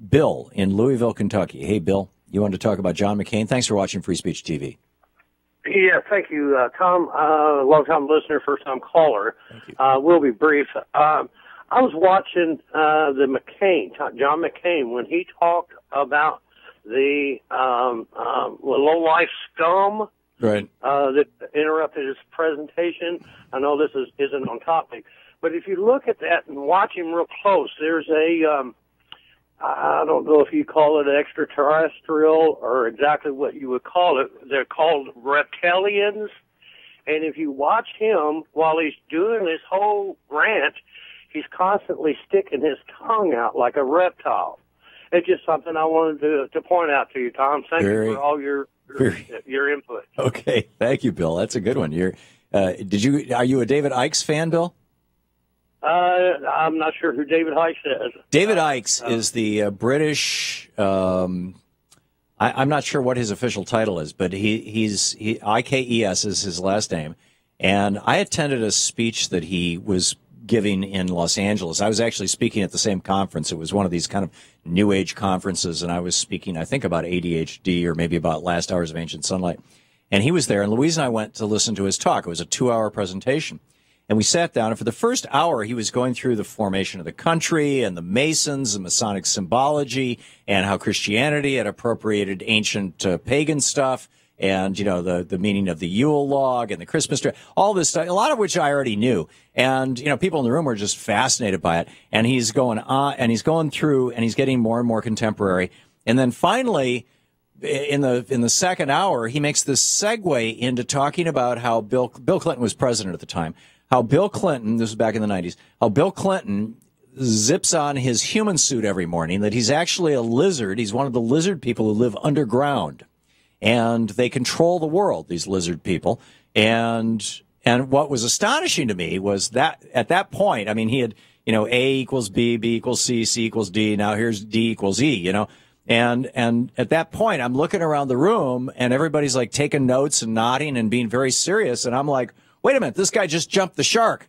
Bill in Louisville, Kentucky. Hey, Bill, you wanted to talk about John McCain? Thanks for watching Free Speech TV. Yeah, thank you, Tom. Long-time listener, first-time caller. Thank you. We'll be brief. I was watching John McCain, when he talked about the low-life scum Right. that interrupted his presentation. I know this isn't on topic, but if you look at that and watch him real close, there's I don't know if you call it extraterrestrial or exactly what you would call it. They're called reptilians. And if you watch him while he's doing this whole rant, he's constantly sticking his tongue out like a reptile. It's just something I wanted to point out to you, Tom. Thank you for all your input. Okay, thank you, Bill. That's a good one. Are you a David Icke fan, Bill? I'm not sure who David Icke is. David Icke is the British. I'm not sure what his official title is, but he's IKES is his last name. And I attended a speech that he was giving in Los Angeles. I was actually speaking at the same conference. It was one of these kind of New Age conferences, and I was speaking, I think, about ADHD or maybe about Last Hours of Ancient Sunlight. And he was there, and Louise and I went to listen to his talk. It was a 2-hour presentation. And we sat down, and for the first hour, he was going through the formation of the country and the Masons and Masonic symbology and how Christianity had appropriated ancient pagan stuff and, the meaning of the Yule log and the Christmas tree, all this stuff, a lot of which I already knew. And, people in the room were just fascinated by it. And he's going on, and he's going through, and he's getting more and more contemporary. And then finally, in the second hour, he makes this segue into talking about how Bill Clinton was president at the time. How Bill Clinton, this was back in the 90s, how Bill Clinton zips on his human suit every morning, that he's actually a lizard. He's one of the lizard people who live underground. And they control the world, these lizard people. And what was astonishing to me was that at that point, I mean, he had, A equals B, B equals C, C equals D. Now here's D equals E, And at that point, I'm looking around the room and everybody's like taking notes and nodding and being very serious. And I'm like, wait a minute, this guy just jumped the shark.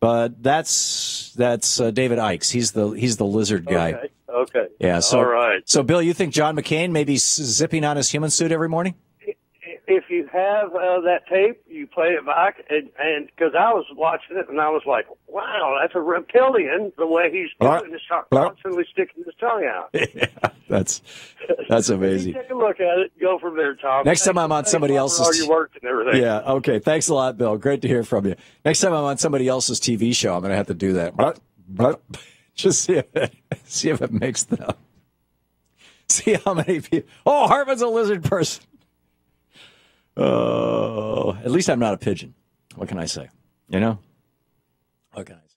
But that's David Icke. He's the lizard guy. Okay. Yeah. So, all right. So, Bill, you think John McCain may be zipping on his human suit every morning? If you have that tape, you play it back, and because I was watching it and I was like, wow, that's a reptilian. The way he's doing this, constantly sticking his tongue out. Yeah, that's amazing. You take a look at it, go from there, Tom. Next time I'm on somebody else's, all your work and everything. Yeah. Okay. Thanks a lot, Bill. Great to hear from you. Next time I'm on somebody else's TV show, I'm going to have to do that. Just see if it makes them. See how many people. Oh, Hartmann's a lizard person. Oh, at least I'm not a pigeon. What can I say? What can I say?